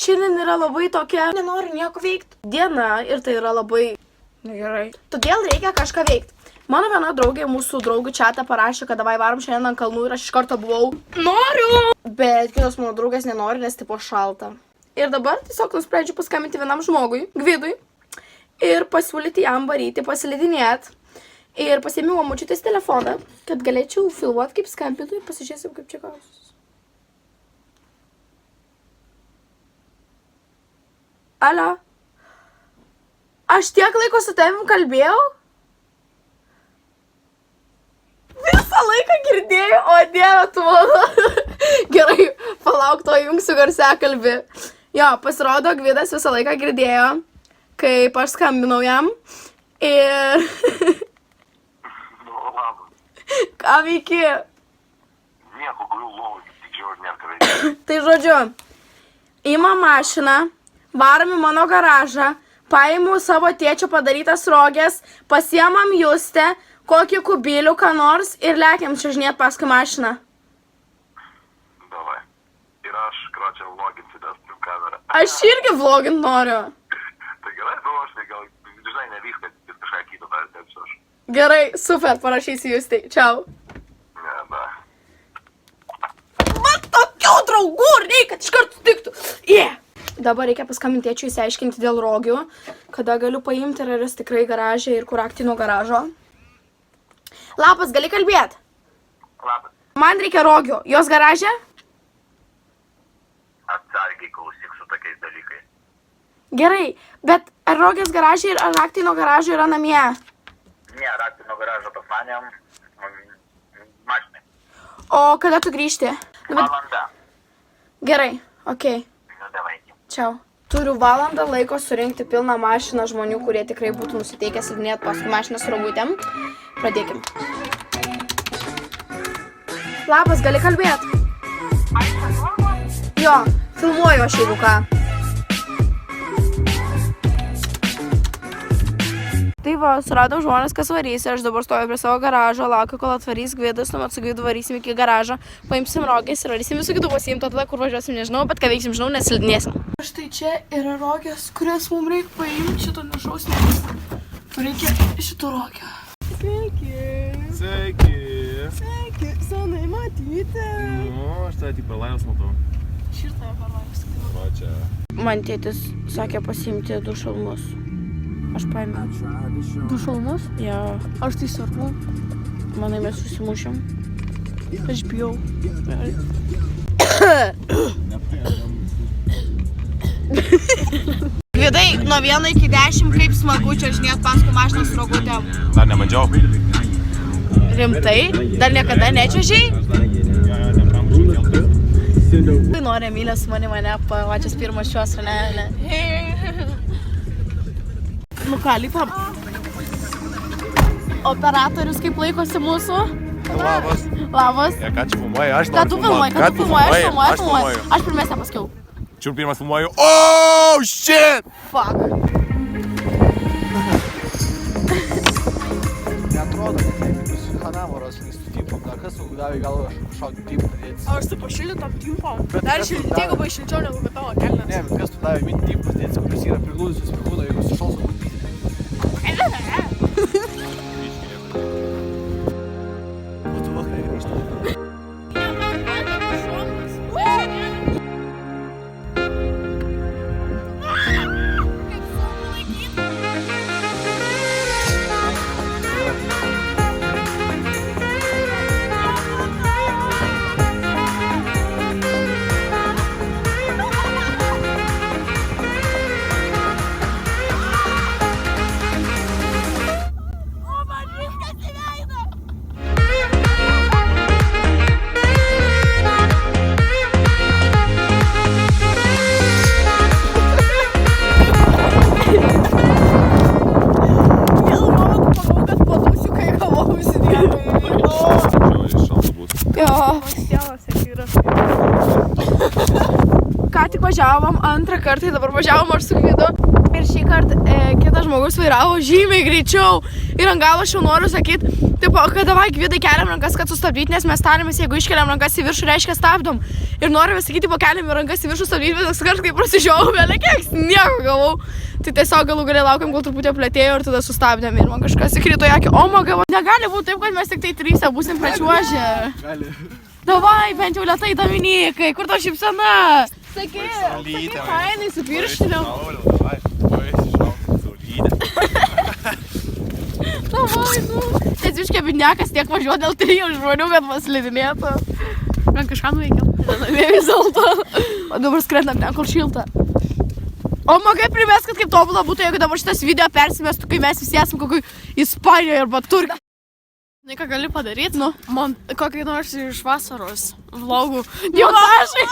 Šiandien yra labai tokia, nenoriu nieko veikti. Diena ir tai yra labai gerai. Todėl reikia kažką veikti. Mano viena draugė mūsų draugų čatą parašė, kad davai varom šiandien ant kalnų ir aš iš karto buvau noriu. Bet kitos mano draugės nenori, nes tipo šalta. Ir dabar tiesiog nusprendžiu paskambinti vienam žmogui, Gvidui, ir pasiūlyti jam varyti, pasilidinėt. Ir pasiėmiau močiutės telefoną, kad galėčiau filmuoti kaip skambintų ir pasižiūrėsim kaip čia gausis. Alio. Aš tiek laiko su tavim kalbėjau? Visą laiką girdėjau, o Dieve, tu mano. Gerai, palauk, to jungsiu garsiakalbį. Jo, pasirodo, Gvidas visą laiką girdėjo, kaip aš skambinau jam. Ir... Ką veiki? Nieko, guliu lovoj, tik žiūrėt nėra ką veikti. Tai žodžiu, ima mašiną, varom į mano garažą, paimu savo tėčio padarytas rogės, pasiemam Justę, kokį kubilių, ką nors ir lekiam čiažinėt paskui mašiną. Davai. Ir aš, kročią, vloginsiu dėl kamerą. Aš irgi vlogint noriu. Tai gerai, nu aš tai gal, žinai, nevyksta, ir kažką kitą dar tepsiu aš. Gerai, super, parašysiu Justai. Čiau. Ne, da. Man tokių draugų reikia, kad iš karto sutiktų. Dabar reikia paskambinti tėčiui, įsiaiškinti dėl rogių, kada galiu paimti ir ar jis tikrai garažė ir kur raktį nuo garažo. Labas, gali kalbėti? Labas. Man reikia rogių. Jos garažė? Atsargiai klausyk su tokiais dalykais. Gerai, bet ar rogės garažė ir ar raktai nuo garažo yra namie? Ne, raktai nuo garažo pas manėm mašinai. O kada tu grįžti? Valanda. Gerai, okei. Nu, davai. Čiau. Turiu valandą laiko surinkti pilną mašiną žmonių, kurie tikrai būtų nusiteikę slidinėti paskui mašiną su rogutėm. Pradėkim. Labas, gali kalbėti? Jo, filmuoju aš jeigu ką. Tai va, suradau žmonės, kas varys ir aš dabar stoju prie savo garažo, laukiu, kol atvarys Gvidas, tuomet su Gvidu varysim iki garažo, paimsim rogės ir varysim visų kitų pasiimti, tada kur važiuosim nežinau, bet ką veiksim žinau, neslidinėsim. Štai čia yra rogės, kurias mums reikia paimti šito nešaus mėnesį. Reikia šito rogio. Sveiki. Sveiki. Sveiki, senai matyti. Nu, aš tave tik per laivas matau. Širtąją per laivas. Va čia. Man tėtis sakė pasiimti 2 šalmus. Aš paėmiau. 2 šalmus? Jo. Aš tai sarbu. Manai, mes susimušėm. Aš bijau. Gvidai, nuo 1 iki 10, kaip smagu čiažinėt paskui mašiną su rogutėm. Dar nemandžiau. Rimtai? Dar niekada nečiažiai? Nori Emilė su mane pavačias pirmas šios, ne? Nu ką, lipam. Operatorius kaip laikosi mūsų? Labas. Labas. Ką čia filmuoji? Aš Ką tu filmuoji? Ką tu filmuoji? Aš filmuoju. Aš pirmesnę paskiau. Čia pirmas filmuoju. Oh, shit! Fuck. Neatrodo, kad taip bus Hanavoros nestutipom, dar kas davė galvą šaukti tipą dėtis. Aš su pašildytom timpom. Dar tiek labai šilčiau negu kad tavo kelnes. Ne, bet kas tu davė minti tipus dėtis, kokios yra priglūdusios prie kūno, jeigu sušals būt pyzė. Būtų vakar grįžti. Ką tik važiavom antrą kartą, dabar važiavom aš su Gvidu. Ir šį kartą kitas žmogus vairavo žymiai greičiau. Ir ant galo aš jau noriu sakyti, Tipo, kad davai Gvidai keliam rankas, kad sustabdyti, nes mes tarimės, jeigu iškeliam rankas į viršų, reiškia stabdom. Ir norime sakyti, po keliam rankas į viršų stabdyti, bet kart, kai prasižiau, vėliau kiek nieko gavau. Tai tiesiog galų galę laukiam, kol truputį plėtėjo ir tada sustabdėm ir man kažkas įkrito į akį. O, magava, negali būti taip, kad mes tik tai trysia būsim prečiuožę. Gali. Davai, bent jau lėtai, Dominikai, kur to šypsena? Sakai, fainai, su pirštiniu. Davai, nu. Tiesiškai bidnekas tiek važiuoja dėl 3 žmonių, kad paslidinėtų. Man kažką nuveikiam. Ne vis dėlto. O dabar skrendam ten, kur šilta. O magai primės, kad kaip tobula būtų, jeigu dabar šitas video persimestų, kai mes visi esam kokioj Ispanijoje arba Turkijoje. Žinai, ką gali padaryti? Nu, man kokį nors iš vasaros vlogų. Montažai!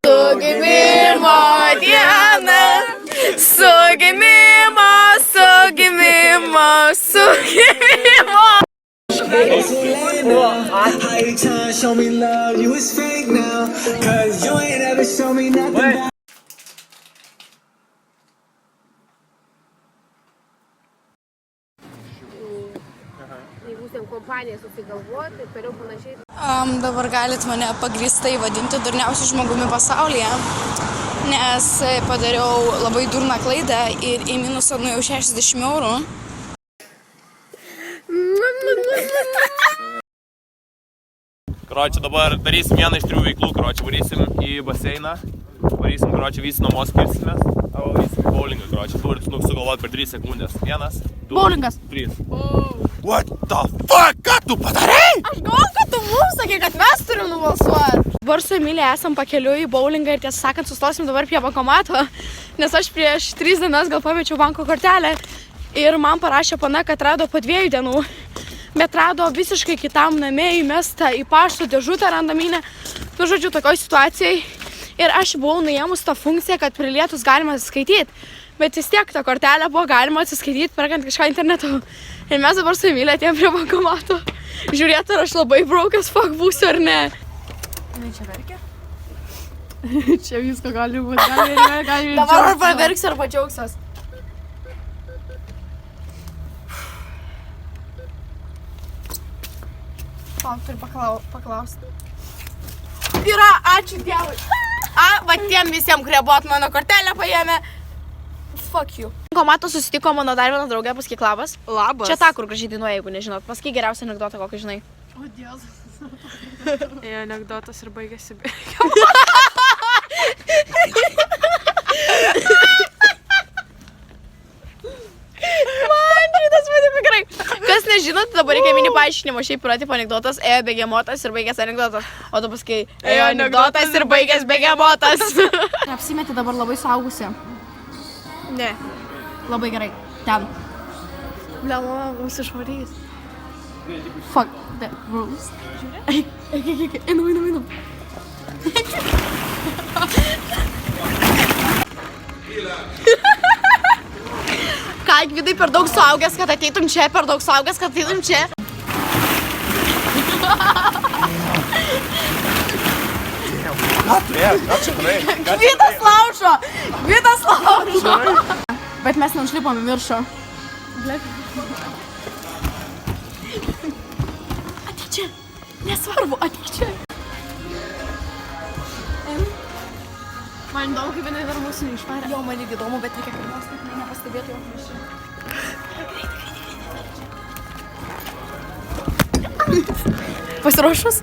Su gimimo diena, su gimimo, su gimimo, su gimimo. How you trying to show me love? You is fake now, cause you ain't ever show me nothing. Jeigu ten kompanija susigalvoja, tai toliau panašiai. Dabar galit mane pagrįstai vadinti durniausiu žmogumi pasaulyje, nes padariau labai durną klaidą ir į minusą nuėjau 60 eurų. Karoči, dabar darysim vieną iš 3 veiklų, karoči, varysim į baseiną, varysim, karoči, visi namos pirsimės, o varysim į bowlingą, karoči, turit sugalvot per 3 sekundės. 1, 2, Bowlingas. 3. What the fuck? Ką tu padarai? Aš galvoju, kad tu mums sakė, kad mes turim nubalsuoti. Dabar su Emilija esam pakeliui į bowlingą ir tiesą sakant sustosim dabar prie bankomato, nes aš prieš 3 dienas gal pamečiau banko kortelę ir man parašė pana, kad rado po 2 dienų. Bet rado visiškai kitam name įmestą į pašto dėžutę randaminę. Nu, žodžiu, tokioj situacijai. Ir aš buvau nuėmus tą funkciją, kad prilietus galima atsiskaityti. Bet vis tiek tą kortelę buvo galima atsiskaityti, perkant kažką internetu. Ir mes dabar su Emilija atėjom prie bankomato. Žiūrėt, ar aš labai brokas fuck būsiu ar ne. Na, čia verkia? Čia visko gali būti. Gali dabar arba verks arba džiaugsios. Turiu paklausti. Yra, ačiū Dievui. Va tiem visiems, kurie buvo mano kortelę paėmė. Fuck you. Bankomato susitiko mano dar viena draugė, pasakyk labas. Labas. Čia ta, kur gražiai dainuoja, jeigu nežinot. Pasakyk geriausią anekdotą, kokį žinai. O Dievas. Anekdotas ir baigėsi. Man, šitas vadinasi gerai. Kas nežinot, dabar reikia mini paaiškinimo. Šiaip yra tipo anekdotas, ėjo begemotas ir baigės anekdotas. O tu pasakai, ėjo anekdotas ir baigės begemotas. Apsimeti dabar labai suaugusi. Ne. Labai gerai. Ten. Blema, mūsų išvarys. Fuck the rules. Eik. Einam. Ką, Gvidai, per daug suaugęs, kad ateitum čia, per daug suaugęs, kad ateitum čia. Gvidas laužo. Bet mes neužlipom į viršų. Ateik čia. Nesvarbu, ateik čia. Man įdomu, kaip jinai dar mūsų neišvarė. Jo, man irgi įdomu, bet reikia, kad mes taip nepastebėtų jo prieš. Pasiruošus?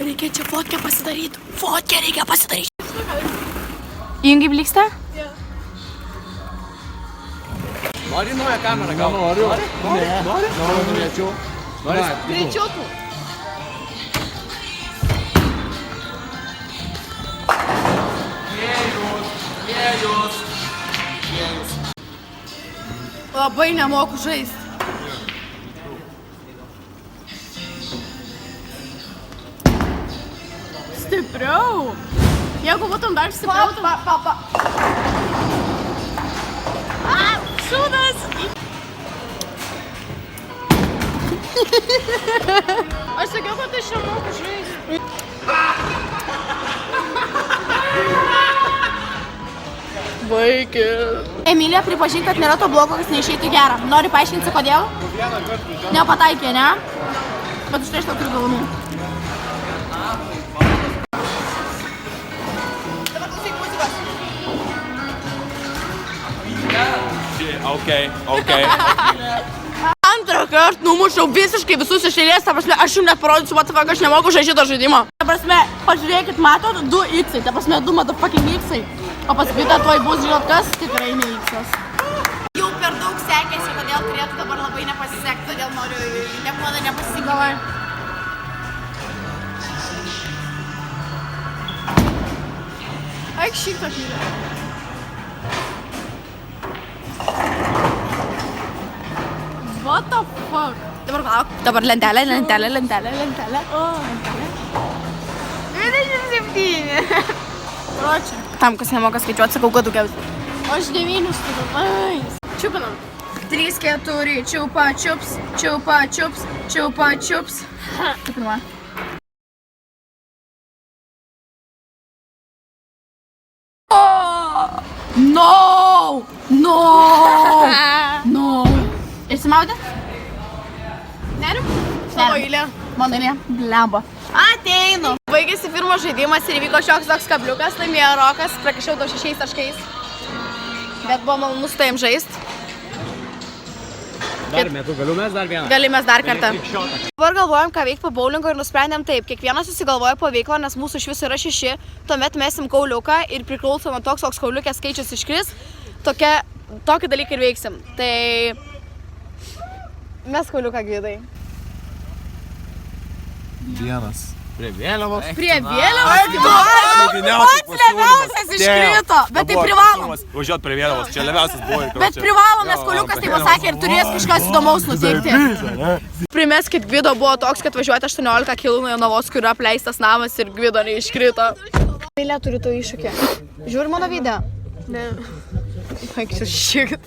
Reikia čia fotkę pasidaryti. Fotkę reikia pasidaryti. Įjungi blikstą? Jo. Nori naują kamerą, gal? Noriu. Norėčiau. Greičiau tu. Vėjus. Labai nemoku žaisti. Stipriau. Jeigu būtum dar stipriau, šūdas. Aš sakiau, kad aš čia moku žaisti. Vaikis. Emilija, pripažink, kad nėra to blogo, kas neišeitų gerą. Nori paaiškinti, kodėl? Nepataikė, ne? Bet už tai aš tau turiu dovanų. Dabar klausyk muzikos. Okay. Antrą kartą numušiau visiškai visus iš eilės, ta prasme, aš jums net parodysiu, what the fuck, aš nemoku žaisti šitą žaidimą. Ta prasme, pažiūrėkit, matot, 2 X-ai, ta prasme, 2 motherfucking X-ai. O pasakyta, tuoj bus, žinot kas, tikrai ne X-as. Jau per daug sekėsi, todėl turėtų dabar labai nepasisekti, todėl noriu, nepuoda nepasisekti. Eik šitą knygą. What the fuck? Dabar lauk. Dabar lentelė. O, lentelė. 27. Pročia. Tam, kas nemoka skaičiuoti, sakau, kad daugiausiai. Aš 9 turiu. Čiupinam. 3, 4, čiupa, čiups. Pirma. No. Išsimaudė? Neriu? Savo eilė. Mano eilė. Blemba. Ateinu. Baigėsi pirmas žaidimas ir įvyko šioks toks kabliukas, laimėjo Rokas, prakišiau to 6 taškais. Bet buvo malonu su tavim žaist. Dar metu, galiu mes dar vieną. Galimės dar kartą. Dabar galvojam, ką veikti po bowlingo ir nusprendėm taip. Kiekvienas susigalvoja po veiklą, nes mūsų iš viso yra 6. Tuomet mesim kauliuką ir priklauso nuo toks kauliukės skaičius iškris. Tokį dalyką ir veiksim. Tai mes kauliuką Gvidai. Vienas. Prie vėliavos. Prie vėliavos? Pats lemiausias iškrito, bet tai privalom. Važiuot prie vėliavos, čia lemiausias buvo. Bet privalom, nes kauliukas tai pasakė ir turės kažkas įdomaus nuteikti. Primeskit, Gvido buvo toks, kad važiuoti 18 km nuo Jonavos, kur yra apleistas namas ir Gvido neiškrito. Eilė turiu to iššūkį. Žiūri mano video? Ne. Baigsiu šikit.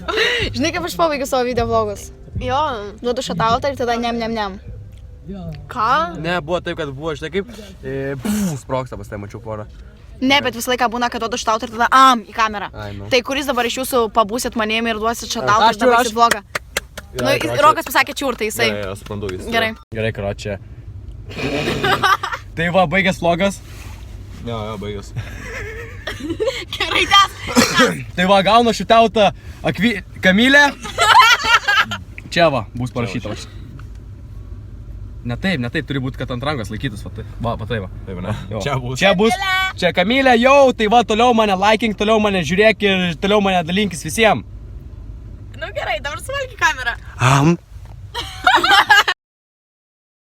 Žinai, kaip aš pabaigiu savo video vlogus? Jo. Duodu šatautą ir tada nem. Ką? Ne, buvo taip, kad buvo, žinai kaip, sprogsta pas tai mačiau porą. Ne, bet visą laiką būna, kad duodu šatautą ir tada į kamerą. Tai kuris dabar iš jūsų pabūsit manėm ir duosit šatautą ir tada baigsit vlogą? Nu, Rokas pasakė čiurtai, jisai. Gerai, aš suprantu jis. Gerai. Gerai, karočią. Tai va, baigęs vlogas. Jo, baigęs. Gerai, tęs. Tai va, gaunu šitautą Kamilę. Čia va, bus parašyta. Ne taip, turi būti, kad ant rankos laikytus, va tai va. Taip, ne? Čia bus, čia Kamilė, jau, tai va, toliau mane likink, toliau mane žiūrėk ir toliau mane dalinkis visiems. Nu gerai, dabar suvalgyk kamerą.